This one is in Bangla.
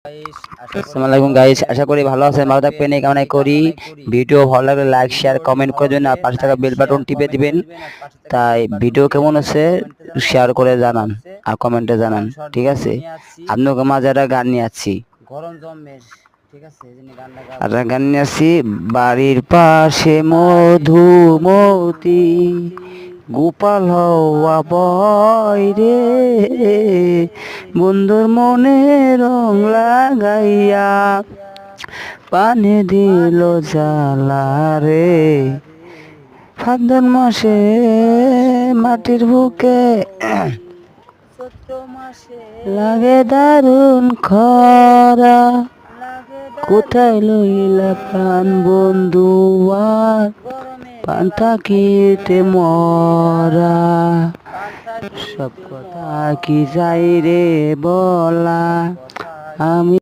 আসসালামু আলাইকুম গাইস, আশা করি ভালো আছেন, ভালো থাকবেন এই কামনা করি। ভিডিও ভালো লাগলে লাইক শেয়ার কমেন্ট করে দিন আর পাশে থাকা বেল বাটন টিপে দিবেন। তাই ভিডিও কেমন আছে শেয়ার করে জানান আর কমেন্টে জানান, ঠিক আছে? আপনাকে মাঝে একটা গান নিয়ে আসছি, গরম জমের, ঠিক আছে? আর গান নিয়ে আসছি, বাড়ির পাশে মধুমতি গোপাল হওয়া বয় রে, বন্ধুর মনে রং লাগাইয়া পানে দিল জ্বালা রে, ফাল্গুন মাসে মাটির বুকে লাগে দারুণ খরা, কোথায় লইলা প্রাণ বন্ধু আর প্রাণ থাকিতে মরা, সব কথা কি যাই রে বলা, আমি